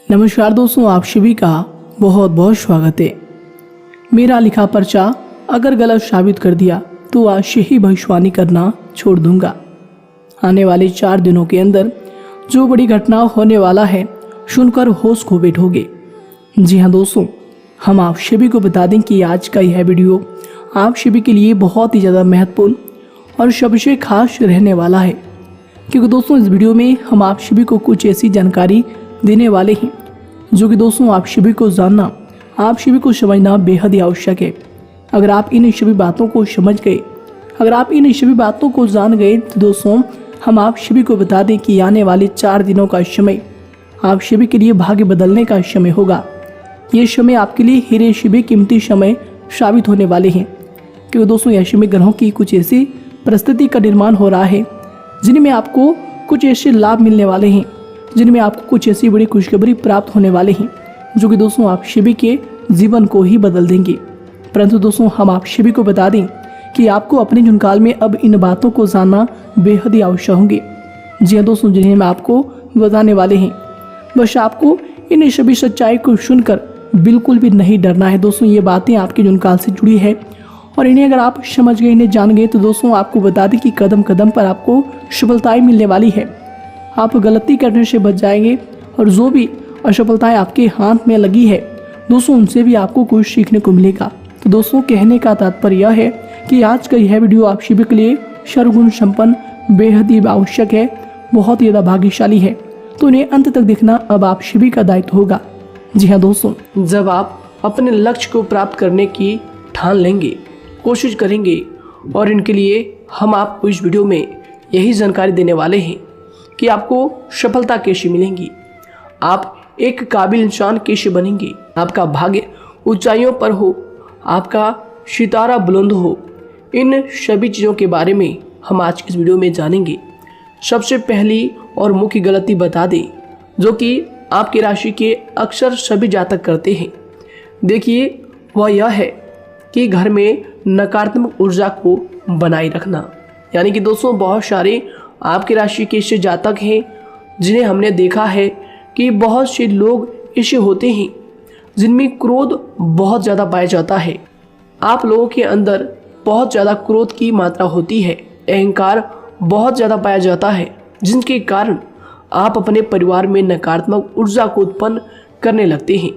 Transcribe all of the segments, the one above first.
नमस्कार दोस्तों, आप सभी का बहुत बहुत स्वागत है। मेरा लिखा पर्चा अगर गलत साबित कर दिया तो आज से ही भविष्यवाणी करना छोड़ दूंगा। आने वाले 4 दिनों के अंदर जो बड़ी घटना होने वाला है सुनकर होश खो बैठोगे। जी हाँ दोस्तों, हम आप सभी को बता दें कि आज का यह वीडियो आप सभी के लिए बहुत ही ज़्यादा महत्वपूर्ण और सबसे खास रहने वाला है, क्योंकि दोस्तों इस वीडियो में हम आप सभी को कुछ ऐसी जानकारी देने वाले हैं जो कि दोस्तों आप सभी को जानना, आप सभी को समझना बेहद ही आवश्यक है। अगर आप इन सभी बातों को समझ गए, अगर आप इन सभी बातों को जान गए तो दोस्तों हम आप सभी को बता दें कि आने वाले 4 दिनों का समय आप सभी के लिए भाग्य बदलने का समय होगा। ये समय आपके लिए हीरे शिवे कीमती समय साबित होने वाले हैं, क्योंकि दोस्तों यह समय ग्रहों की कुछ ऐसी परिस्थिति का निर्माण हो रहा है जिनमें आपको कुछ ऐसे लाभ मिलने वाले हैं, जिनमें आपको कुछ ऐसी बड़ी खुशखबरी प्राप्त होने वाले हैं जो कि दोस्तों आप सभी के जीवन को ही बदल देंगे। परंतु दोस्तों हम आप सभी को बता दें कि आपको अपने जीवन काल में अब इन बातों को जानना बेहद ही आवश्यक होंगे। जी हाँ दोस्तों, जिन्हें मैं आपको बताने वाले हैं, बस आपको इन सभी सच्चाई को सुनकर बिल्कुल भी नहीं डरना है। दोस्तों ये बातें आपके जीवन काल से जुड़ी है और इन्हें अगर आप समझ गए, इन्हें जान गए तो दोस्तों आपको बता दें कि कदम कदम पर आपको सफलताएं मिलने वाली है। आप गलती करने से बच जाएंगे और जो भी असफलताएं आपके हाथ में लगी है दोस्तों उनसे भी आपको कुछ सीखने को मिलेगा। तो दोस्तों कहने का तात्पर्य यह है कि आज का यह वीडियो आप सभी के लिए सर्वगुण संपन्न बेहद ही आवश्यक है, बहुत ही ज़्यादा भाग्यशाली है। तो इन्हें अंत तक देखना अब आप सभी का दायित्व होगा। जी हाँ दोस्तों, जब आप अपने लक्ष्य को प्राप्त करने की ठान लेंगे, कोशिश करेंगे और इनके लिए हम आपको इस वीडियो में यही जानकारी देने वाले हैं कि आपको सफलता कैसे मिलेंगी, आप एक काबिल इंसान कैसे बनेंगे, आपका भाग्य ऊंचाइयों पर हो, आपका सितारा बुलंद हो। इन सभी चीज़ों के बारे में हम आज इस वीडियो में जानेंगे। सबसे पहली और मुख्य गलती बता दें जो कि आपकी राशि के अक्सर सभी जातक करते हैं, देखिए वह यह है कि घर में नकारात्मक ऊर्जा को बनाए रखना। यानी कि दोस्तों बहुत सारे आपकी राशि के ऐसे जातक हैं जिन्हें हमने देखा है कि बहुत से लोग ऐसे होते हैं जिनमें क्रोध बहुत ज़्यादा पाया जाता है। आप लोगों के अंदर बहुत ज़्यादा क्रोध की मात्रा होती है, अहंकार बहुत ज़्यादा पाया जाता है, जिनके कारण आप अपने परिवार में नकारात्मक ऊर्जा को उत्पन्न करने लगते हैं।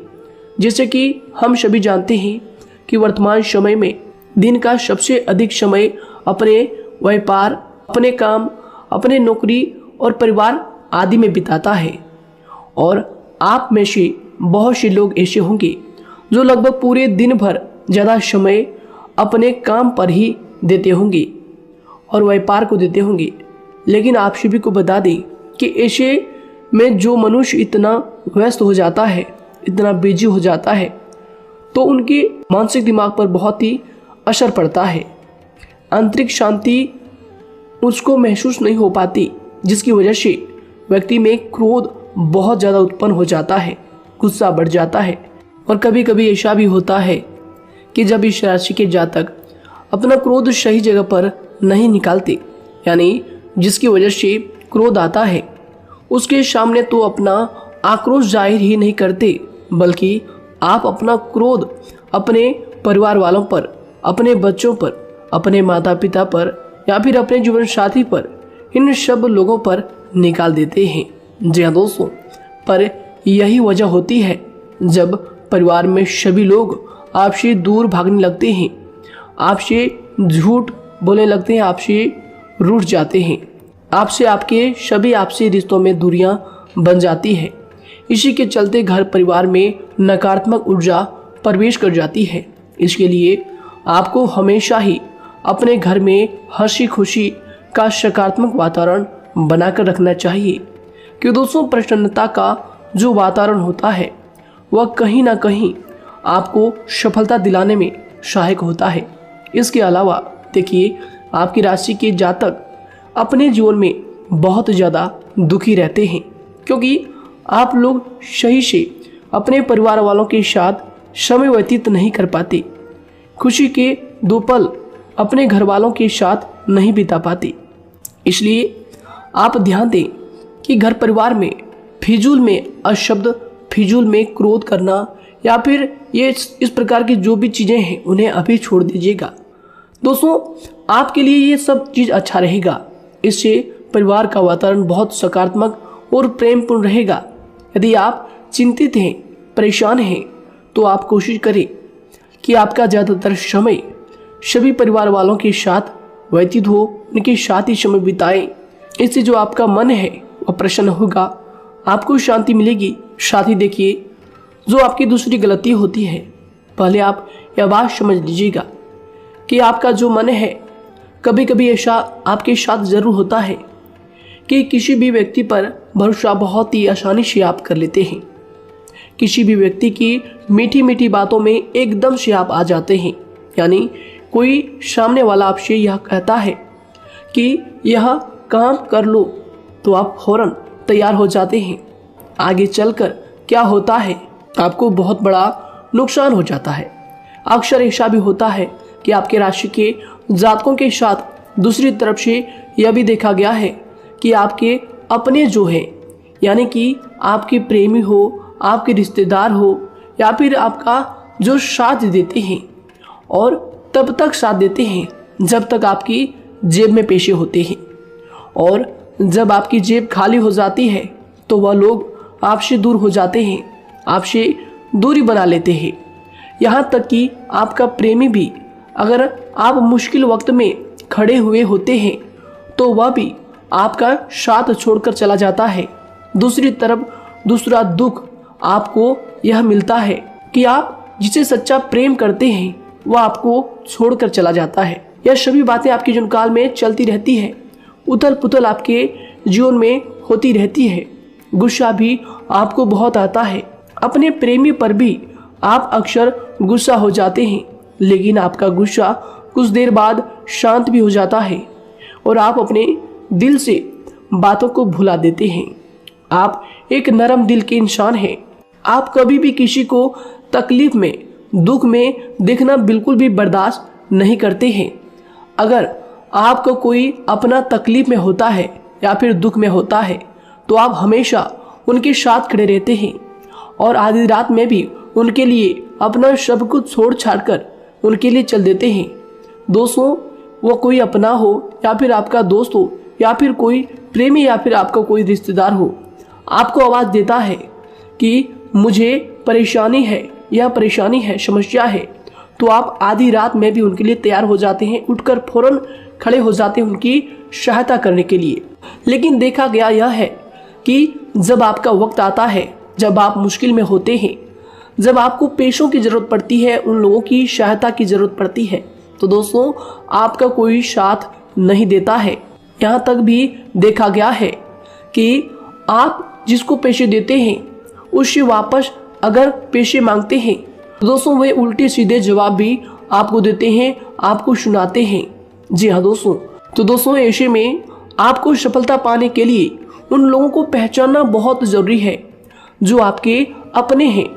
जैसे कि हम सभी जानते हैं कि वर्तमान समय में दिन का सबसे अधिक समय अपने व्यापार, अपने काम, अपने नौकरी और परिवार आदि में बिताता है। और आप में से बहुत से लोग ऐसे होंगे जो लगभग पूरे दिन भर ज़्यादा समय अपने काम पर ही देते होंगे और व्यापार को देते होंगे। लेकिन आप सभी को बता दें कि ऐसे में जो मनुष्य इतना व्यस्त हो जाता है, इतना बिजी हो जाता है, तो उनके मानसिक दिमाग पर बहुत ही असर पड़ता है। आंतरिक शांति उसको महसूस नहीं हो पाती, जिसकी वजह से व्यक्ति में क्रोध बहुत ज़्यादा उत्पन्न हो जाता है, गुस्सा बढ़ जाता है। और कभी कभी ऐसा भी होता है कि जब इस राशि के जातक अपना क्रोध सही जगह पर नहीं निकालते, यानी जिसकी वजह से क्रोध आता है, उसके सामने तो अपना आक्रोश जाहिर ही नहीं करते, बल्कि आप अपना क्रोध अपने परिवार वालों पर, अपने बच्चों पर, अपने माता पिता पर या फिर अपने जीवन साथी पर, इन सब लोगों पर निकाल देते हैं। जी हाँ दोस्तों, पर यही वजह होती है जब परिवार में सभी लोग आपसे दूर भागने लगते हैं, आपसे झूठ बोलने लगते हैं, आपसे रूठ जाते हैं, आपसे आपके सभी आपसी रिश्तों में दूरियां बन जाती है। इसी के चलते घर परिवार में नकारात्मक ऊर्जा प्रवेश कर जाती है। इसके लिए आपको हमेशा ही अपने घर में हंसी खुशी का सकारात्मक वातावरण बनाकर रखना चाहिए, कि दोस्तों प्रसन्नता का जो वातावरण होता है वह कहीं ना कहीं आपको सफलता दिलाने में सहायक होता है। इसके अलावा देखिए आपकी राशि के जातक अपने जीवन में बहुत ज़्यादा दुखी रहते हैं, क्योंकि आप लोग सही से अपने परिवार वालों के साथ समय व्यतीत नहीं कर पाते, खुशी के 2 पल अपने घर वालों के साथ नहीं बिता पाते। इसलिए आप ध्यान दें कि घर परिवार में फिजूल में अशब्द फिजूल में क्रोध करना या फिर ये इस प्रकार की जो भी चीज़ें हैं उन्हें अभी छोड़ दीजिएगा। दोस्तों, आपके लिए ये सब चीज़ अच्छा रहेगा। इससे परिवार का वातावरण बहुत सकारात्मक और प्रेमपूर्ण रहेगा। यदि आप चिंतित हैं, परेशान हैं, तो आप कोशिश करें कि आपका ज़्यादातर समय सभी परिवार वालों के साथ व्यतीत हो, उनके साथ ही समय बिताएं। इससे जो आपका मन है वह प्रसन्न होगा, आपको शांति मिलेगी। साथ ही देखिए, जो आपकी दूसरी गलती होती है, पहले आप यह बात समझ लीजिएगा कि आपका जो मन है, कभी कभी ऐसा आपके साथ ज़रूर होता है कि किसी भी व्यक्ति पर भरोसा बहुत ही आसानी से आप कर लेते हैं। किसी भी व्यक्ति की मीठी मीठी बातों में एकदम से आप आ जाते हैं। यानी कोई सामने वाला आपसे यह कहता है कि यह काम कर लो, तो आप फौरन तैयार हो जाते हैं। आगे चलकर क्या होता है, आपको बहुत बड़ा नुकसान हो जाता है। अक्सर ऐसा भी होता है कि आपके राशि के जातकों के साथ दूसरी तरफ से यह भी देखा गया है कि आपके अपने जो है, यानी कि आपके प्रेमी हो, आपके रिश्तेदार हो, या फिर आपका जो साथ देते हैं, और तब तक साथ देते हैं जब तक आपकी जेब में पैसे होते हैं, और जब आपकी जेब खाली हो जाती है तो वह लोग आपसे दूर हो जाते हैं, आपसे दूरी बना लेते हैं। यहाँ तक कि आपका प्रेमी भी, अगर आप मुश्किल वक्त में खड़े हुए होते हैं तो वह भी आपका साथ छोड़कर चला जाता है। दूसरी तरफ दूसरा दुख आपको यह मिलता है कि आप जिसे सच्चा प्रेम करते हैं वह आपको छोड़कर चला जाता है। यह सभी बातें आपके जीवन काल में चलती रहती है। उथल पुथल आपके जीवन में होती रहती है। गुस्सा भी आपको बहुत आता है। अपने प्रेमी पर भी आप अक्सर गुस्सा हो जाते हैं, लेकिन आपका गुस्सा कुछ देर बाद शांत भी हो जाता है और आप अपने दिल से बातों को भुला देते हैं। आप एक नरम दिल के इंसान हैं। आप कभी भी किसी को तकलीफ में, दुख में देखना बिल्कुल भी बर्दाश्त नहीं करते हैं। अगर आपको कोई अपना तकलीफ में होता है या फिर दुख में होता है तो आप हमेशा उनके साथ खड़े रहते हैं और आधी रात में भी उनके लिए अपना सब कुछ छोड़ छाड़ कर उनके लिए चल देते हैं। दोस्तों, वो कोई अपना हो या फिर आपका दोस्त हो या फिर कोई प्रेमी या फिर आपका कोई रिश्तेदार हो, आपको आवाज़ देता है कि मुझे परेशानी है, यह परेशानी है, समस्या है, तो आप आधी रात में भी उनके लिए तैयार हो जाते हैं, उठकर फौरन खड़े हो जाते हैं उनकी सहायता करने के लिए। लेकिन देखा गया यह है कि जब आपका वक्त आता है, जब आप मुश्किल में होते हैं, जब आपको पैसों की ज़रूरत पड़ती है, उन लोगों की सहायता की ज़रूरत पड़ती है, तो दोस्तों आपका कोई साथ नहीं देता है। यहाँ तक भी देखा गया है कि आप जिसको पैसे देते हैं उससे वापस अगर पैसे मांगते हैं तो दोस्तों वे उल्टे सीधे जवाब भी आपको देते हैं, आपको सुनाते हैं। जी हाँ दोस्तों, तो दोस्तों ऐसे में आपको सफलता पाने के लिए उन लोगों को पहचानना बहुत ज़रूरी है जो आपके अपने हैं,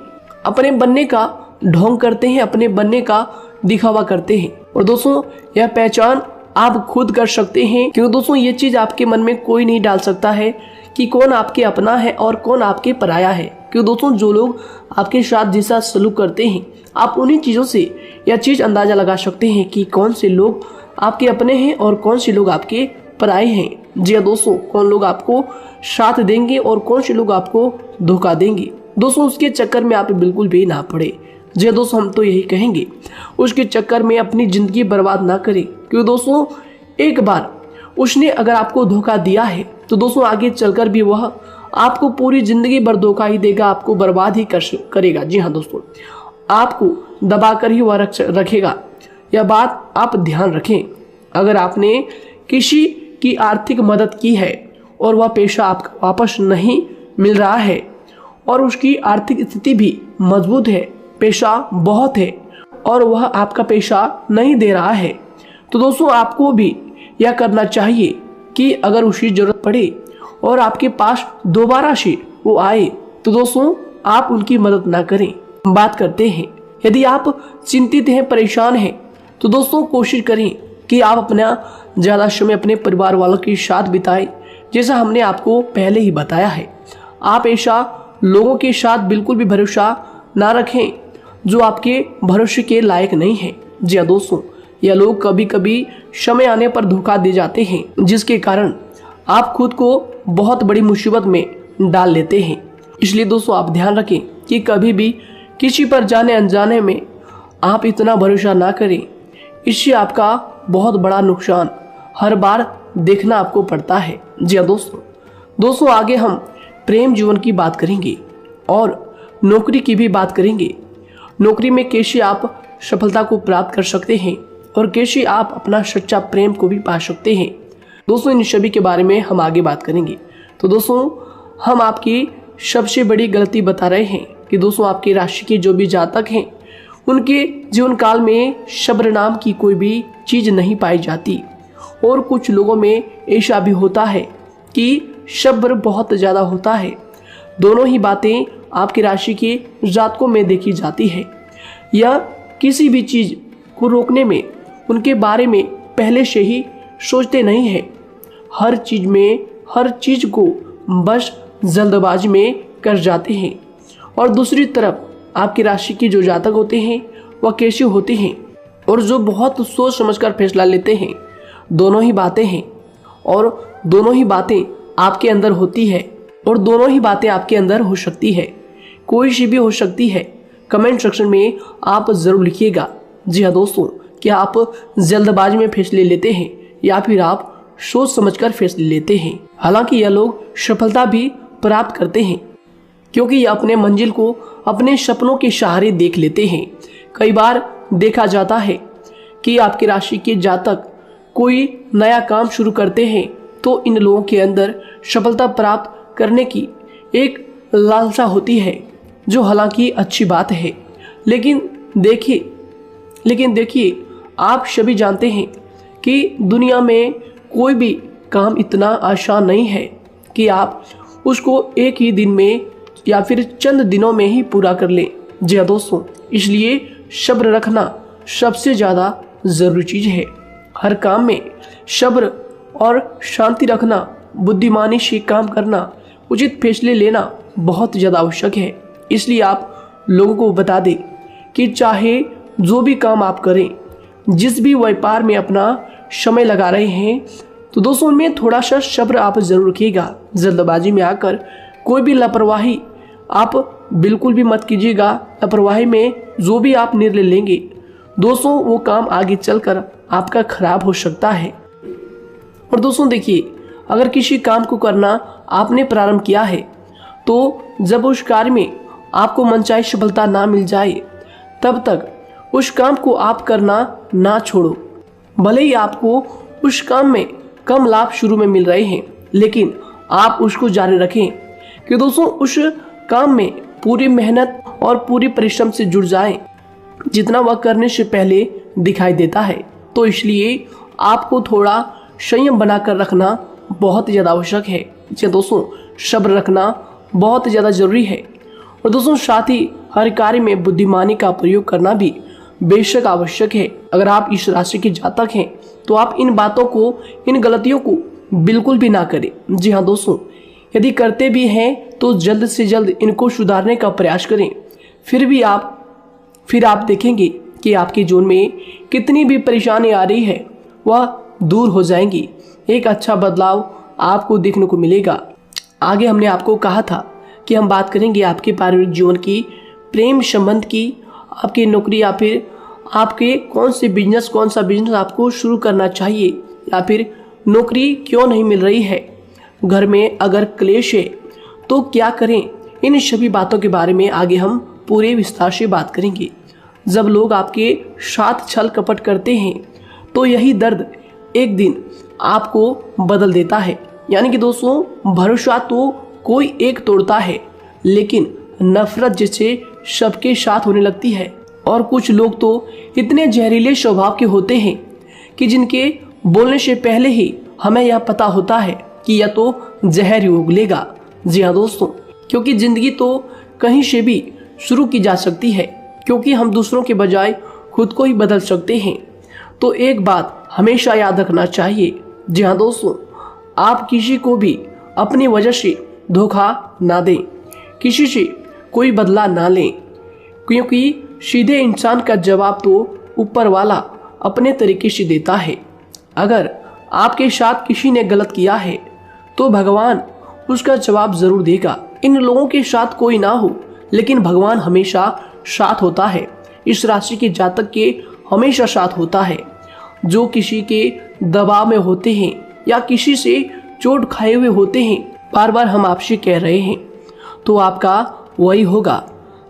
अपने बनने का ढोंग करते हैं, अपने बनने का दिखावा करते हैं। और दोस्तों यह पहचान आप खुद कर सकते हैं, क्योंकि दोस्तों ये चीज़ आपके मन में कोई नहीं डाल सकता है कि कौन आपके अपना है और कौन आपके पराया है। क्योंकि दोस्तों जो लोग आपके साथ जैसा सलूक करते हैं, आप उन्हीं चीज़ों से यह चीज़ अंदाज़ा लगा सकते हैं कि कौन से लोग आपके अपने हैं और कौन से लोग आपके पराए हैं। जी हाँ दोस्तों, कौन लोग आपको साथ देंगे और कौन से लोग आपको धोखा देंगे। दोस्तों उसके चक्कर में आप बिल्कुल भी ना पड़े। जी दोस्तों, हम तो यही कहेंगे, उसके चक्कर में अपनी ज़िंदगी बर्बाद ना करें, क्योंकि दोस्तों एक बार उसने अगर आपको धोखा दिया है तो दोस्तों आगे चलकर भी वह आपको पूरी ज़िंदगी भर धोखा ही देगा, आपको बर्बाद ही करेगा। जी हाँ दोस्तों, आपको दबा कर ही वह रखेगा। यह बात आप ध्यान रखें। अगर आपने किसी की आर्थिक मदद की है और वह पैसा आपको वापस नहीं मिल रहा है और उसकी आर्थिक स्थिति भी मजबूत है, पैसा बहुत है और वह आपका पैसा नहीं दे रहा है, तो दोस्तों आपको भी यह करना चाहिए कि अगर उसकी ज़रूरत पड़े और आपके पास दोबारा से वो आए तो दोस्तों आप उनकी मदद ना करें। बात करते हैं, यदि आप चिंतित हैं, परेशान हैं, तो दोस्तों कोशिश करें कि आप अपना ज़्यादा समय अपने परिवार वालों के साथ बिताएं, जैसा हमने आपको पहले ही बताया है। आप ऐसा लोगों के साथ बिल्कुल भी भरोसा ना रखें जो आपके भरोसे के लायक नहीं है। जी हाँ दोस्तों, यह लोग कभी कभी समय आने पर धोखा दे जाते हैं, जिसके कारण आप खुद को बहुत बड़ी मुसीबत में डाल लेते हैं। इसलिए दोस्तों आप ध्यान रखें कि कभी भी किसी पर जाने अनजाने में आप इतना भरोसा ना करें, इससे आपका बहुत बड़ा नुकसान हर बार देखना आपको पड़ता है। जी हाँ दोस्तों आगे हम प्रेम जीवन की बात करेंगे और नौकरी की भी बात करेंगे। नौकरी में कैसे आप सफलता को प्राप्त कर सकते हैं और कैसे आप अपना सच्चा प्रेम को भी पा सकते हैं। दोस्तों इन सभी के बारे में हम आगे बात करेंगे। तो दोस्तों हम आपकी सबसे बड़ी गलती बता रहे हैं कि दोस्तों आपकी राशि के जो भी जातक हैं उनके जीवन काल में सब्र नाम की कोई भी चीज नहीं पाई जाती, और कुछ लोगों में ऐसा भी होता है कि सब्र बहुत ज़्यादा होता है। दोनों ही बातें आपकी राशि के जातकों में देखी जाती है। या किसी भी चीज़ को रोकने में उनके बारे में पहले से ही सोचते नहीं है, हर चीज़ को बस जल्दबाजी में कर जाते हैं। और दूसरी तरफ आपकी राशि के जो जातक होते हैं वह कैसे होते हैं और जो बहुत सोच समझकर फैसला लेते हैं। दोनों ही बातें हैं और दोनों ही बातें आपके अंदर होती है और दोनों ही बातें आपके अंदर हो सकती है, कोई सी भी हो सकती है। कमेंट सेक्शन में आप ज़रूर लिखिएगा। जी हाँ दोस्तों, क्या आप जल्दबाजी में फैसले लेते हैं या फिर आप सोच समझकर फैसले लेते हैं। हालांकि यह लोग सफलता भी प्राप्त करते हैं क्योंकि यह अपने मंजिल को अपने सपनों के सहारे देख लेते हैं। कई बार देखा जाता है कि आपकी राशि के जातक कोई नया काम शुरू करते हैं तो इन लोगों के अंदर सफलता प्राप्त करने की एक लालसा होती है, जो हालांकि अच्छी बात है। लेकिन देखिए आप सभी जानते हैं कि दुनिया में कोई भी काम इतना आसान नहीं है कि आप उसको एक ही दिन में या फिर चंद दिनों में ही पूरा कर लें। जी हाँ दोस्तों, इसलिए सब्र रखना सबसे ज़्यादा ज़रूरी चीज़ है। हर काम में सब्र और शांति रखना, बुद्धिमानी से काम करना, उचित फैसले लेना बहुत ज़्यादा आवश्यक है। इसलिए आप लोगों को बता दें कि चाहे जो भी काम आप करें, जिस भी व्यापार में अपना समय लगा रहे हैं, तो दोस्तों उनमें थोड़ा सा सब्र आप जरूर रखिएगा। जल्दबाजी में आकर कोई भी लापरवाही आप बिल्कुल भी मत कीजिएगा। लापरवाही में जो भी आप निर्णय लेंगे दोस्तों वो काम आगे चलकर आपका खराब हो सकता है। और दोस्तों देखिए, अगर किसी काम को करना आपने प्रारंभ किया है तो जब उस कार्य में आपको मनचाही सफलता ना मिल जाए तब तक उस काम को आप करना ना छोड़ो। भले ही आपको उस काम में कम लाभ शुरू में मिल रहे हैं, लेकिन आप उसको जारी रखें कि दोस्तों उस काम में पूरी मेहनत और पूरी परिश्रम से जुड़ जाए जितना वह करने से पहले दिखाई देता है। तो इसलिए आपको थोड़ा संयम बनाकर रखना बहुत ज़्यादा आवश्यक है। जी दोस्तों, सब्र रखना बहुत ज़्यादा जरूरी है। और दोस्तों साथ ही हर कार्य में बुद्धिमानी का प्रयोग करना भी बेशक आवश्यक है। अगर आप इस राशि के जातक हैं तो आप इन बातों को, इन गलतियों को बिल्कुल भी ना करें। जी हाँ दोस्तों, यदि करते भी हैं तो जल्द से जल्द इनको सुधारने का प्रयास करें। फिर आप देखेंगे कि आपके जीवन में कितनी भी परेशानी आ रही है वह दूर हो जाएंगी। एक अच्छा बदलाव आपको देखने को मिलेगा। आगे हमने आपको कहा था कि हम बात करेंगे आपके पारिवारिक जीवन की, प्रेम संबंध की, आपकी नौकरी या फिर आपके कौन सा बिजनेस आपको शुरू करना चाहिए, या फिर नौकरी क्यों नहीं मिल रही है, घर में अगर क्लेश है तो क्या करें। इन सभी बातों के बारे में आगे हम पूरे विस्तार से बात करेंगे। जब लोग आपके साथ छल कपट करते हैं तो यही दर्द एक दिन आपको बदल देता है। यानी कि दोस्तों भरोसा तो कोई एक तोड़ता है, लेकिन नफरत जैसे सबके साथ होने लगती है। और कुछ लोग तो इतने जहरीले स्वभाव के होते हैं कि जिनके बोलने से पहले ही हमें यह पता होता है कि यह तो जहर ही उगलेगा। जी हाँ दोस्तों, क्योंकि जिंदगी तो कहीं से भी शुरू की जा सकती है, क्योंकि हम दूसरों के बजाय खुद को ही बदल सकते हैं। तो एक बात हमेशा याद रखना चाहिए। जी हाँ दोस्तों, आप किसी को भी अपनी वजह से धोखा ना दें। किसी से कोई बदला ना लें, क्योंकि सीधे इंसान का जवाब तो ऊपर वाला अपने तरीके से देता है। अगर आपके साथ किसी ने गलत किया है तो भगवान उसका जवाब जरूर देगा। इन लोगों के साथ कोई ना हो, लेकिन भगवान हमेशा साथ होता है। इस राशि के जातक के हमेशा साथ होता है। जो किसी के दबाव में होते हैं या किसी से चोट खाए हुए होते हैं, बार बार हम आपसे कह रहे हैं, तो आपका वही होगा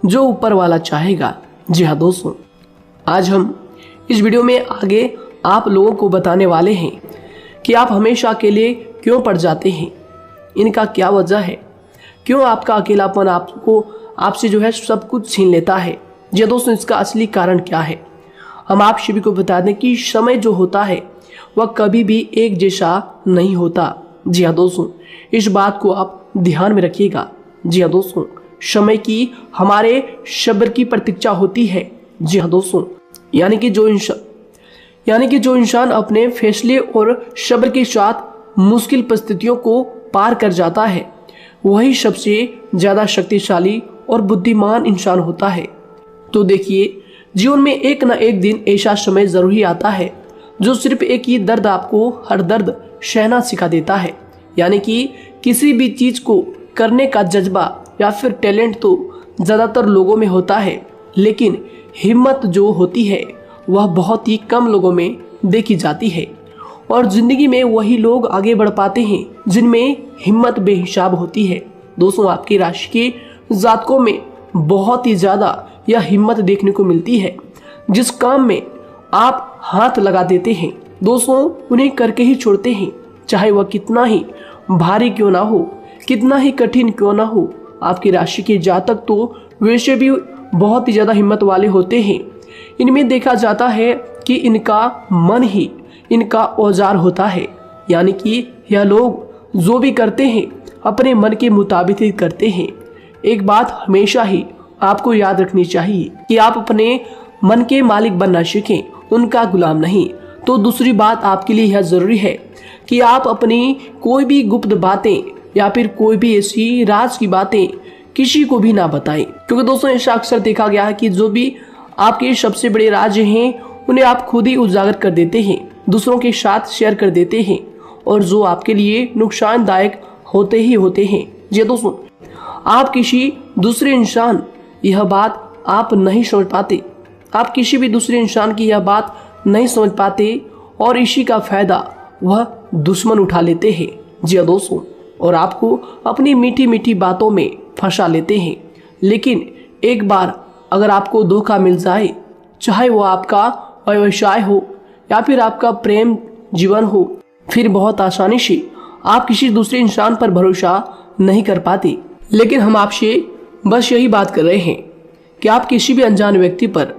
जो ऊपर वाला चाहेगा। जी हाँ दोस्तों, आज हम इस वीडियो में आगे आप लोगों को बताने वाले हैं कि आप हमेशा अकेले क्यों पड़ जाते हैं, इनका क्या वजह है, क्यों आपका अकेलापन आपसे जो है सब कुछ छीन लेता है। जी दोस्तों, इसका असली कारण क्या है हम आप सभी को बता दें कि समय जो होता है वह कभी भी एक जैसा नहीं होता। जी हाँ दोस्तों, इस बात को आप ध्यान में रखिएगा। जी हाँ दोस्तों, समय की हमारे सब्र की प्रतीक्षा होती है। जी हाँ दोस्तों, यानी कि जो इंसान अपने फैसले और सब्र के साथ मुश्किल परिस्थितियों को पार कर जाता है, वही सबसे ज्यादा शक्तिशाली और बुद्धिमान इंसान होता है। तो देखिए, जीवन में एक न एक दिन ऐसा समय जरूर ही आता है जो सिर्फ एक ही दर्द आपको हर दर्द सहना सिखा देता है। यानी कि किसी भी चीज को करने का जज्बा या फिर टैलेंट तो ज्यादातर लोगों में होता है, लेकिन हिम्मत जो होती है वह बहुत ही कम लोगों में देखी जाती है। और जिंदगी में वही लोग आगे बढ़ पाते हैं जिनमें हिम्मत बेहिसाब होती है। दोस्तों, आपकी राशि के जातकों में बहुत ही ज्यादा यह हिम्मत देखने को मिलती है। जिस काम में आप हाथ लगा देते हैं दोस्तों, उन्हें करके ही छोड़ते हैं, चाहे वह कितना ही भारी क्यों ना हो, कितना ही कठिन क्यों ना हो। आपकी राशि के जातक तो वैसे भी बहुत ही ज्यादा हिम्मत वाले होते हैं। इनमें देखा जाता है कि इनका मन ही इनका औजार होता है। यानी कि यह लोग जो भी करते हैं अपने मन के मुताबिक ही करते हैं। एक बात हमेशा ही आपको याद रखनी चाहिए कि आप अपने मन के मालिक बनना सीखें, उनका गुलाम नहीं। तो दूसरी बात आपके लिए यह जरूरी है कि आप अपनी कोई भी गुप्त बातें या फिर कोई भी ऐसी राज की बातें किसी को भी ना बताएं, क्योंकि दोस्तों ऐसा अक्सर देखा गया है कि जो भी आपके सबसे बड़े राज हैं उन्हें आप खुद ही उजागर कर देते हैं, दूसरों के साथ शेयर कर देते हैं, और जो आपके लिए नुकसानदायक होते ही होते हैं। जी दोस्तों, आप किसी दूसरे इंसान यह बात आप नहीं समझ पाते, आप किसी भी दूसरे इंसान की यह बात नहीं समझ पाते, और इसी का फायदा वह दुश्मन उठा लेते हैं। जी दोस्तों, और आपको अपनी मीठी मीठी बातों में फंसा लेते हैं। लेकिन एक बार अगर आपको धोखा मिल जाए, चाहे वो आपका व्यवसाय हो या फिर आपका प्रेम जीवन हो, फिर बहुत आसानी से आप किसी दूसरे इंसान पर भरोसा नहीं कर पाते। लेकिन हम आपसे बस यही बात कर रहे हैं कि आप किसी भी अनजान व्यक्ति पर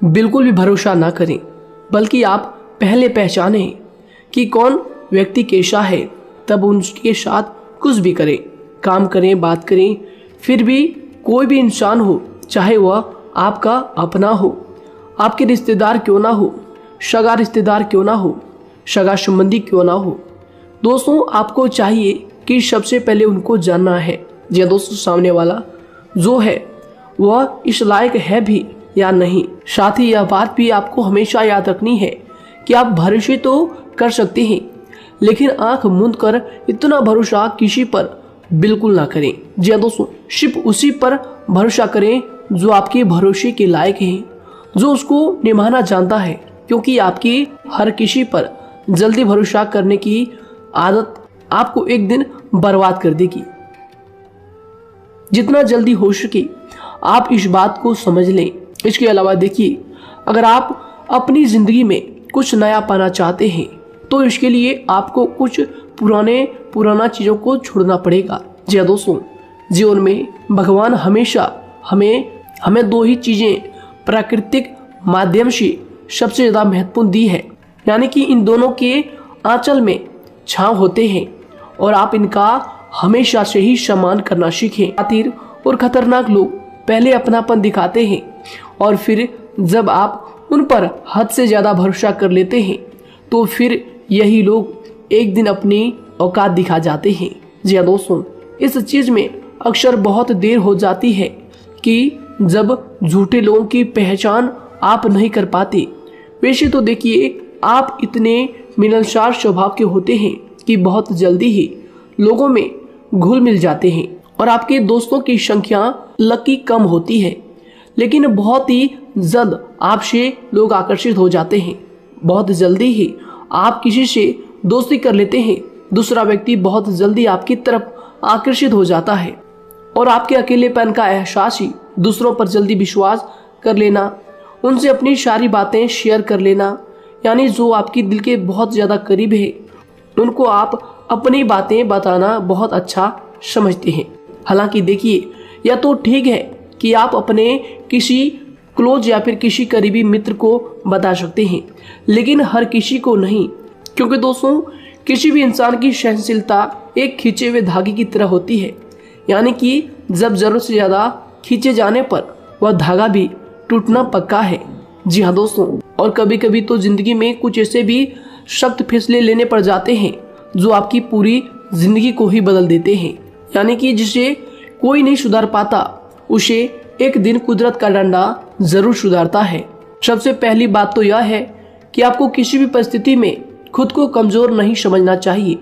बिल्कुल भी भरोसा ना करें, बल्कि आप पहले पहचानें कि कौन व्यक्ति कैसा है, तब उनके साथ कुछ भी करें, काम करें, बात करें। फिर भी कोई भी इंसान हो, चाहे वह आपका अपना हो, आपके रिश्तेदार क्यों ना हो, सगा रिश्तेदार क्यों ना हो, सगा संबंधी क्यों ना हो, दोस्तों आपको चाहिए कि सबसे पहले उनको जानना है जी दोस्तों, सामने वाला जो है वह इस लायक है भी या नहीं। साथ ही यह बात भी आपको हमेशा याद रखनी है कि आप भरोसे तो कर सकते हैं, लेकिन आंख मूंद कर इतना भरोसा किसी पर बिल्कुल ना करें। जी दोस्तों, सिर्फ उसी पर भरोसा करें जो आपके भरोसे के लायक है, जो उसको निभाना जानता है, क्योंकि आपकी हर किसी पर जल्दी भरोसा करने की आदत आपको एक दिन बर्बाद कर देगी। जितना जल्दी हो सके आप इस बात को समझ लें। इसके अलावा देखिए, अगर आप अपनी जिंदगी में कुछ नया पाना चाहते हैं तो इसके लिए आपको कुछ पुराना चीजों को छोड़ना पड़ेगा। जी दोस्तों, जीवन में भगवान हमेशा हमें दो ही चीजें प्राकृतिक माध्यम से सबसे ज्यादा महत्वपूर्ण दी है, यानी कि इन दोनों के आंचल में छांव होते हैं, और आप इनका हमेशा से ही सम्मान करना सीखें। शातिर और खतरनाक लोग पहले अपनापन दिखाते हैं, और फिर जब आप उन पर हद से ज्यादा भरोसा कर लेते हैं तो फिर यही लोग एक दिन अपनी औकात दिखा जाते हैं। जी हाँ दोस्तों, इस चीज में अक्सर बहुत देर हो जाती है कि जब झूठे लोगों की पहचान आप नहीं कर पाते। वैसे तो देखिए, आप इतने मिलनसार स्वभाव के होते हैं कि बहुत जल्दी ही लोगों में घुल मिल जाते हैं और आपके दोस्तों की संख्या लकी कम होती है, लेकिन बहुत ही जल्द आपसे लोग आकर्षित हो जाते हैं। बहुत जल्दी ही आप किसी से दोस्ती कर लेते हैं, दूसरा व्यक्ति बहुत जल्दी आपकी तरफ आकर्षित हो जाता है और आपके अकेलेपन का एहसास ही दूसरों पर जल्दी विश्वास कर लेना, उनसे अपनी सारी बातें शेयर कर लेना, यानी जो आपकी दिल के बहुत ज़्यादा करीब है उनको आप अपनी बातें बताना बहुत अच्छा समझते हैं। हालांकि देखिए, यह तो ठीक है कि आप अपने किसी क्लोज या फिर किसी करीबी मित्र को बता सकते हैं, लेकिन हर किसी को नहीं, क्योंकि दोस्तों किसी भी इंसान की सहनशीलता एक खींचे हुए धागे की तरह होती है, यानी कि जब जरूरत से ज़्यादा खींचे जाने पर वह धागा भी टूटना पक्का है। जी हाँ दोस्तों, और कभी कभी तो जिंदगी में कुछ ऐसे भी सख्त फैसले लेने पड़ जाते हैं जो आपकी पूरी जिंदगी को ही बदल देते हैं, यानी कि जिसे कोई नहीं सुधार पाता उसे एक दिन कुदरत का डंडा जरूर सुधारता है। सबसे पहली बात तो यह है कि आपको किसी भी परिस्थिति में खुद को कमजोर नहीं समझना चाहिए,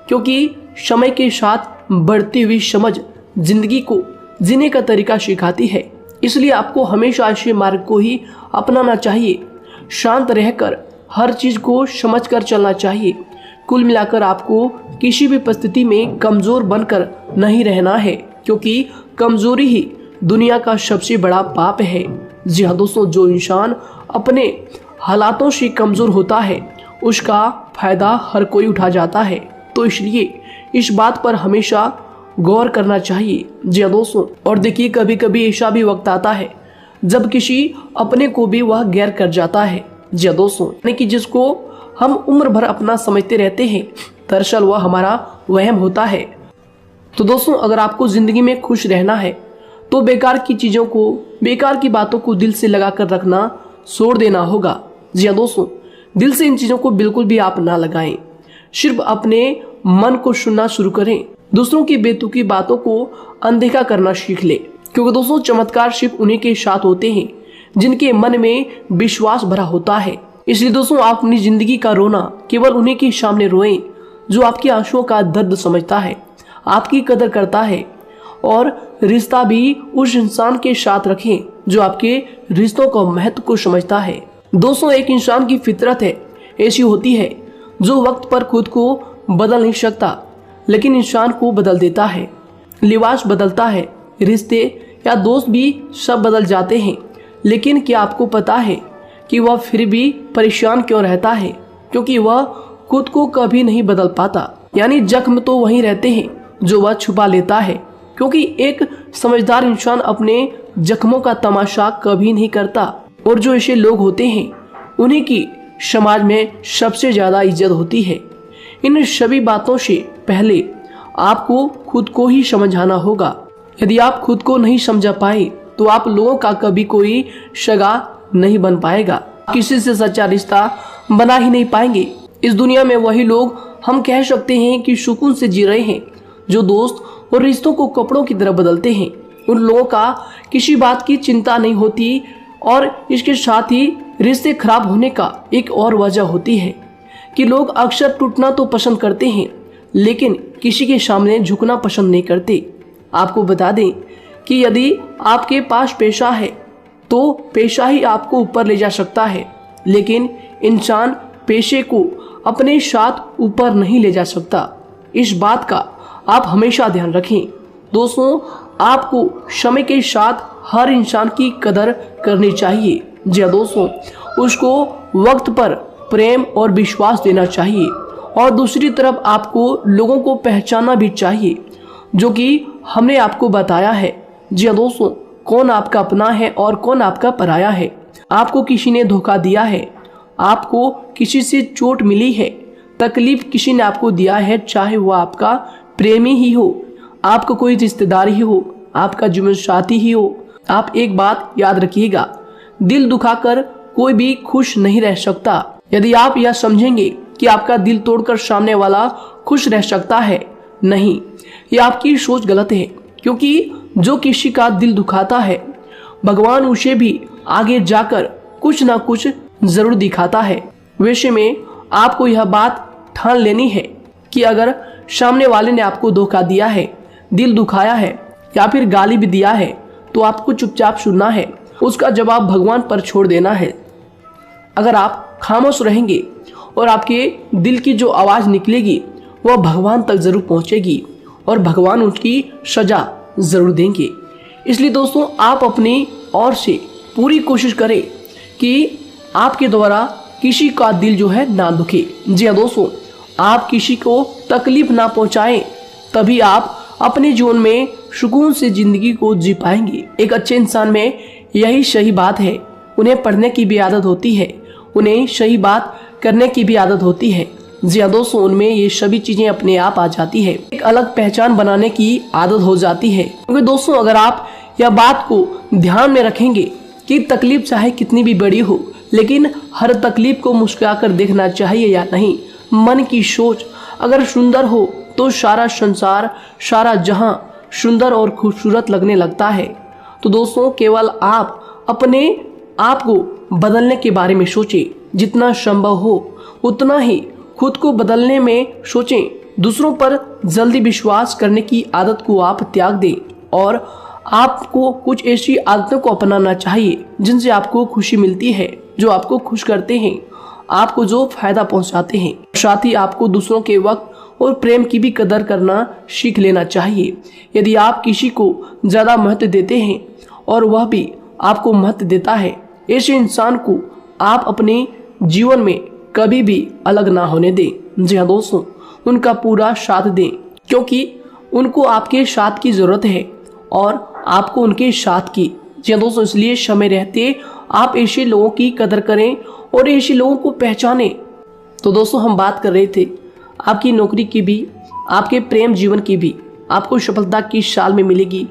क्योंकि समय के साथ बढ़ती हुई समझ जिंदगी को जीने का तरीका सिखाती है। इसलिए आपको हमेशा ऐसे मार्ग को ही अपनाना चाहिए, शांत रहकर हर चीज को समझकर चलना चाहिए। कुल मिलाकर आपको किसी भी परिस्थिति में कमजोर बनकर नहीं रहना है, क्योंकि कमजोरी ही दुनिया का सबसे बड़ा पाप है। जी हाँ दोस्तों, जो इंसान अपने हालातों से कमजोर होता है उसका फायदा हर कोई उठा जाता है, तो इसलिए इस बात पर हमेशा गौर करना चाहिए। जी हाँ दोस्तों, और देखिए कभी कभी ऐसा भी वक्त आता है जब किसी अपने को भी वह गैर कर जाता है। जी हाँ दोस्तों, यानी कि जिसको हम उम्र भर अपना समझते रहते हैं, दरअसल वह हमारा वहम होता है। तो दोस्तों, अगर आपको जिंदगी में खुश रहना है तो बेकार की चीजों को, बेकार की बातों को दिल से लगा कर रखना छोड़ देना होगा। जी हाँ दोस्तों, दिल से इन चीजों को बिल्कुल भी आप ना लगाएं, सिर्फ अपने मन को सुनना शुरू करें। दूसरों की बेतुकी बातों को अनदेखा करना सीख ले, क्योंकि दोस्तों चमत्कार सिर्फ उन्हीं के साथ होते हैं जिनके मन में विश्वास भरा होता है। इसलिए दोस्तों, आप अपनी जिंदगी का रोना केवल उन्हीं के सामने रोएं जो आपके आंसुओं का दर्द समझता है, आपकी कदर करता है, और रिश्ता भी उस इंसान के साथ रखें जो आपके रिश्तों का महत्व को समझता है। दोस्तों, एक इंसान की फितरत है, ऐसी होती है जो वक्त पर खुद को बदल नहीं सकता, लेकिन इंसान को बदल देता है। लिबास बदलता है, रिश्ते या दोस्त भी सब बदल जाते हैं, लेकिन क्या आपको पता है कि वह फिर भी परेशान क्यों रहता है? क्योंकि वह खुद को कभी नहीं बदल पाता। यानी जख्म तो वहीं रहते हैं जो वह छुपा लेता है, क्योंकि एक समझदार इंसान अपने जख्मों का तमाशा कभी नहीं करता, और जो ऐसे लोग होते हैं उन्हीं की समाज में सबसे ज्यादा इज्जत होती है। इन सभी बातों से पहले आपको खुद को ही समझाना होगा। यदि आप खुद को नहीं समझा पाए तो आप लोगों का कभी कोई सगा नहीं बन पाएगा, किसी से सच्चा रिश्ता बना ही नहीं पाएंगे। इस दुनिया में वही लोग हम कह सकते हैं कि सुकून से जी रहे हैं जो दोस्त और रिश्तों को कपड़ों की तरह बदलते हैं। उन लोगों का किसी बात की चिंता नहीं होती, और इसके साथ ही रिश्ते खराब होने का एक और वजह होती है कि लोग अक्सर टूटना तो पसंद करते हैं, लेकिन किसी के सामने झुकना पसंद नहीं करते। आपको बता दें कि यदि आपके पास पैसा है तो पैसा ही आपको ऊपर ले जा सकता है, लेकिन इंसान पैसे को अपने साथ ऊपर नहीं ले जा सकता। इस बात का आप हमेशा ध्यान रखें। दोस्तों, आपको समय के साथ हर इंसान की कदर करनी चाहिए। जी हाँ दोस्तों, उसको वक्त पर प्रेम और विश्वास देना चाहिए, और दूसरी तरफ आपको लोगों को पहचानना भी चाहिए, जो कि हमने आपको बताया है। जी हाँ दोस्तों, कौन आपका अपना है और कौन आपका पराया है। आपको किसी ने धोखा दिया है, आपको किसी से चोट मिली है, तकलीफ किसी ने आपको दिया है, चाहे वह आपका प्रेमी ही हो, आपका कोई रिश्तेदार ही हो, आपका जीवन साथी ही हो। आप एक बात याद रखिएगा, दिल दुखाकर कोई भी खुश नहीं रह सकता। यदि आप यह समझेंगे कि आपका दिल तोड़कर सामने वाला खुश रह सकता है, नहीं, यह आपकी सोच गलत है, क्योंकि जो किसी का दिल दुखाता है भगवान उसे भी आगे जाकर कुछ ना कुछ जरूर दिखाता है। वैसे में आपको यह बात ठान लेनी है कि अगर सामने वाले ने आपको धोखा दिया है, दिल दुखाया है या फिर गाली भी दिया है तो आपको चुपचाप सुनना है, उसका जवाब भगवान पर छोड़ देना है। अगर आप खामोश रहेंगे और आपके दिल की जो आवाज़ निकलेगी वह भगवान तक जरूर पहुंचेगी और भगवान उसकी सजा जरूर देंगे। इसलिए दोस्तों आप अपनी ओर से पूरी कोशिश करें कि आपके द्वारा किसी का दिल जो है ना दुखे। जी हाँ दोस्तों, आप किसी को तकलीफ ना पहुंचाएं, तभी आप अपने जीवन में सुकून से जिंदगी को जी पाएंगे। एक अच्छे इंसान में यही सही बात है, उन्हें पढ़ने की भी आदत होती है, उन्हें सही बात करने की भी आदत होती है। जी हाँ दोस्तों, उनमें ये सभी चीजें अपने आप आ जाती है, एक अलग पहचान बनाने की आदत हो जाती है। क्योंकि दोस्तों अगर आप यह बात को ध्यान में रखेंगे कि तकलीफ चाहे कितनी भी बड़ी हो, लेकिन हर तकलीफ को मुस्कुराकर देखना चाहिए या नहीं। मन की सोच अगर सुंदर हो तो सारा संसार, सारा जहां सुंदर और खूबसूरत लगने लगता है। तो दोस्तों केवल आप अपने आप को बदलने के बारे में सोचें, जितना संभव हो उतना ही खुद को बदलने में सोचें। दूसरों पर जल्दी विश्वास करने की आदत को आप त्याग दें और आपको कुछ ऐसी आदतों को अपनाना चाहिए जिनसे आपको खुशी मिलती है, जो आपको खुश करते हैं, आपको जो फायदा पहुंचाते हैं। साथ ही आपको दूसरों के वक्त और प्रेम की भी कदर करना सीख लेना चाहिए। यदि आप किसी को ज़्यादा महत्व देते हैं और वह भी आपको महत्व देता है, ऐसे इंसान को आप अपने जीवन में कभी भी अलग ना होने दें। जी हाँ दोस्तों, उनका पूरा साथ दें, क्योंकि उनको आपके साथ की ज़रूरत है और आपको उनके साथ की। जी हाँ दोस्तों, इसलिए समय रहते आप ऐसे लोगों की कदर करें और ऐसे लोगों को पहचानें। तो दोस्तों हम बात कर रहे थे आपकी नौकरी की भी, आपके प्रेम जीवन की भी। आपको सफलता किस साल में मिलेगी,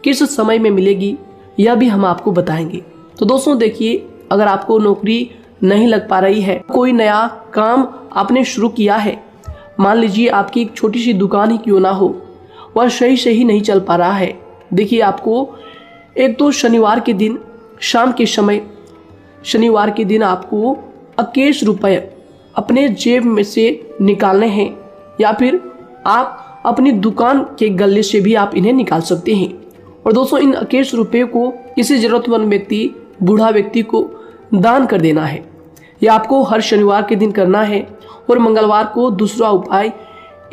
किस समय में मिलेगी, यह भी हम आपको बताएंगे। तो दोस्तों देखिए, अगर आपको नौकरी नहीं लग पा रही है, कोई नया काम आपने शुरू किया है, मान लीजिए आपकी एक छोटी सी दुकान ही क्यों ना हो, वह सही नहीं चल पा रहा है। देखिए आपको एक तो शनिवार के दिन शाम के समय, शनिवार के दिन आपको 21 रुपये अपने जेब में से निकालने हैं, या फिर आप अपनी दुकान के गले से भी आप इन्हें निकाल सकते हैं। और दोस्तों इन 21 रुपये को किसी जरूरतमंद व्यक्ति, बूढ़ा व्यक्ति को दान कर देना है। यह आपको हर शनिवार के दिन करना है और मंगलवार को दूसरा उपाय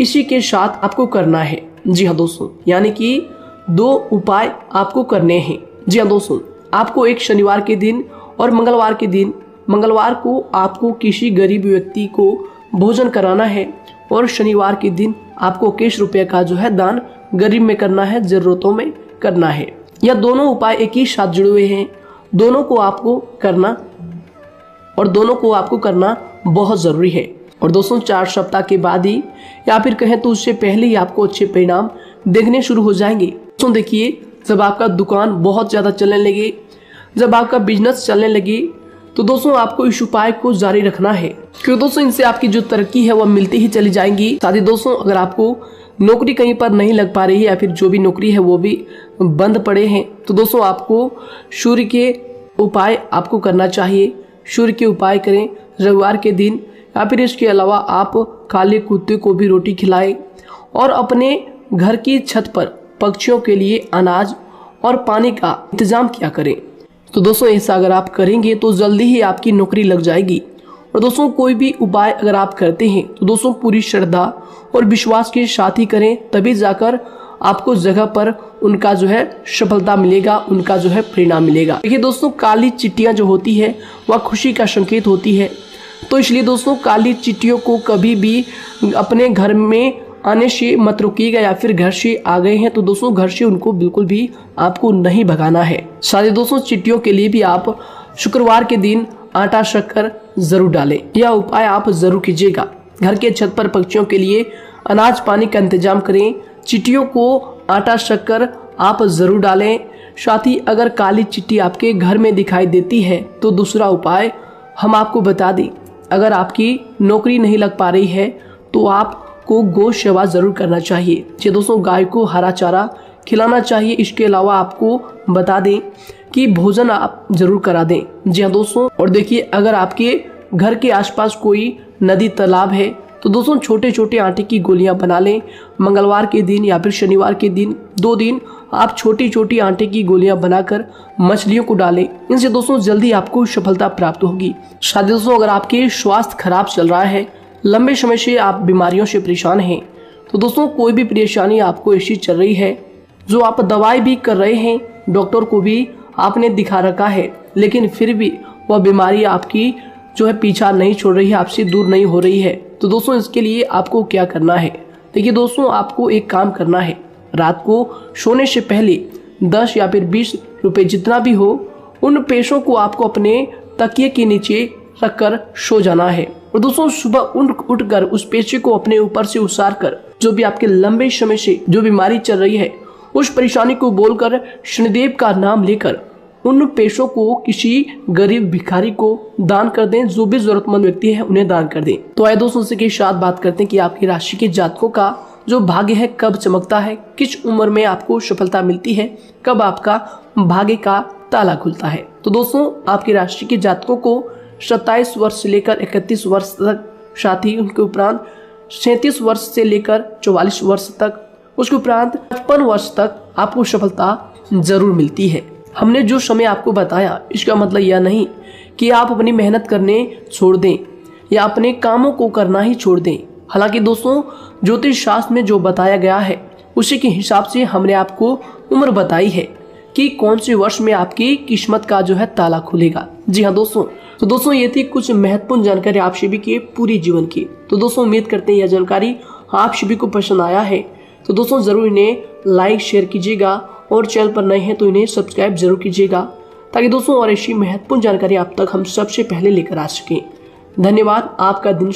इसी के साथ आपको करना है। जी हाँ दोस्तों, यानी कि 2 उपाय आपको करने हैं। जी हाँ दोस्तों, आपको एक शनिवार के दिन और मंगलवार के दिन, मंगलवार को आपको किसी गरीब व्यक्ति को भोजन कराना है और शनिवार के दिन आपको 21 रुपये का जो है दान गरीब में करना है, जरूरतों में करना है। यह दोनों उपाय एक ही साथ जुड़े हुए हैं, दोनों को आपको करना और दोनों को आपको करना बहुत ज़रूरी है। और दोस्तों 4 सप्ताह के बाद ही, या फिर कहें तो उससे पहले ही आपको अच्छे परिणाम देखने शुरू हो जाएंगे। दोस्तों देखिए, जब आपका दुकान बहुत ज़्यादा चलने लगे, जब आपका बिजनेस चलने लगे, तो दोस्तों आपको इस उपाय को जारी रखना है, क्योंकि दोस्तों इनसे आपकी जो तरक्की है वह मिलती ही चली जाएंगी। साथ ही दोस्तों अगर आपको नौकरी कहीं पर नहीं लग पा रही है या फिर जो भी नौकरी है वो भी बंद पड़े हैं, तो दोस्तों आपको सूर्य के उपाय आपको करना चाहिए। सूर्य के उपाय करें रविवार के दिन, या फिर इसके अलावा आप काले कुत्ते को भी रोटी खिलाएं और अपने घर की छत पर पक्षियों के लिए अनाज और पानी का इंतजाम किया करें। तो दोस्तों ऐसा अगर आप करेंगे तो जल्दी ही आपकी नौकरी लग जाएगी। और दोस्तों कोई भी उपाय अगर आप करते हैं तो दोस्तों पूरी श्रद्धा और विश्वास के साथ ही करें, तभी जाकर आपको जगह पर उनका जो है सफलता मिलेगा, उनका जो है परिणाम मिलेगा। देखिए दोस्तों, काली चिट्टियां जो होती है वह खुशी का संकेत होती है, तो इसलिए दोस्तों काली चिट्टियों को कभी भी अपने घर में आने से मत रोकिएगा, या फिर घर से आ गए हैं तो दोस्तों घर से उनको बिल्कुल भी आपको नहीं भगाना है। साथ ही दोस्तों चिट्टियों के लिए भी आप शुक्रवार के दिन आटा शक्कर जरूर डालें, यह उपाय आप जरूर कीजिएगा। घर के छत पर पक्षियों के लिए अनाज पानी का इंतजाम करें, चिट्टियों को आटा शक्कर आप जरूर डालें। साथ ही अगर काली चिट्टी आपके घर में दिखाई देती है तो दूसरा उपाय हम आपको बता दें, अगर आपकी नौकरी नहीं लग पा रही है तो आपको गौ सेवा जरूर करना चाहिए। जी दोस्तों, गाय को हरा चारा खिलाना चाहिए। इसके अलावा आपको बता दें कि भोजन आप जरूर करा दें। जी हाँ दोस्तों, और देखिए अगर आपके घर के आसपास कोई नदी तालाब है तो दोस्तों छोटे छोटे आटे की गोलियां बना लें। मंगलवार के दिन या फिर शनिवार के दिन 2 दिन आप छोटी छोटी आटे की गोलियां बनाकर मछलियों को डालें। इनसे दोस्तों जल्दी आपको सफलता प्राप्त होगी। साथ ही दोस्तों अगर आपके स्वास्थ्य खराब चल रहा है, लंबे समय से आप बीमारियों से परेशान हैं, तो दोस्तों कोई भी परेशानी आपको ऐसी चल रही है जो आप दवाई भी कर रहे हैं, डॉक्टर को भी आपने दिखा रखा है, लेकिन फिर भी वह बीमारी आपकी जो है पीछा नहीं छोड़ रही है, आपसे दूर नहीं हो रही है, तो दोस्तों इसके लिए आपको क्या करना है। देखिए दोस्तों, आपको एक काम करना है। रात को सोने से पहले 10 या फिर 20 रुपए जितना भी हो, उन पैसों को आपको अपने तकिए के नीचे रखकर सो जाना है। और दोस्तों सुबह उठकर उस पैसे को अपने ऊपर से उतार कर जो भी आपके लंबे समय से जो बीमारी चल रही है उस परेशानी को बोलकर शनिदेव का नाम लेकर उन पैसों को किसी गरीब भिखारी को दान कर दें। जो भी जरूरतमंद व्यक्ति है उन्हें दान कर दें। तो आइए दोस्तों उसी के साथ बात करते हैं कि आपकी राशि के जातकों का जो भाग्य है कब चमकता है, किस उम्र में आपको सफलता मिलती है, कब आपका भाग्य का ताला खुलता है। तो दोस्तों आपकी राशि के जातकों को 27 वर्ष से लेकर 31 वर्ष तक, साथ ही उनके उपरांत 37 वर्ष से लेकर 44 वर्ष तक, उसके उपरांत 55 वर्ष तक आपको सफलता जरूर मिलती है। हमने जो समय आपको बताया इसका मतलब यह नहीं कि आप अपनी मेहनत करने छोड़ दें या अपने कामों को करना ही छोड़ दें। हालांकि दोस्तों ज्योतिष शास्त्र में जो बताया गया है उसी के हिसाब से हमने आपको उम्र बताई है कि कौन से वर्ष में आपकी किस्मत का जो है ताला खुलेगा। जी हाँ दोस्तों, तो दोस्तों ये थी कुछ महत्वपूर्ण जानकारी आप सभी के पूरी जीवन की। तो दोस्तों उम्मीद करते हैं यह जानकारी आप सभी को पसंद आया है। तो दोस्तों जरूर इन्हें लाइक शेयर कीजिएगा और चैनल पर नए हैं तो इन्हें सब्सक्राइब जरूर कीजिएगा, ताकि दोस्तों और ऐसी महत्वपूर्ण जानकारी आप तक हम सबसे पहले लेकर आ सकें। धन्यवाद। आपका दिन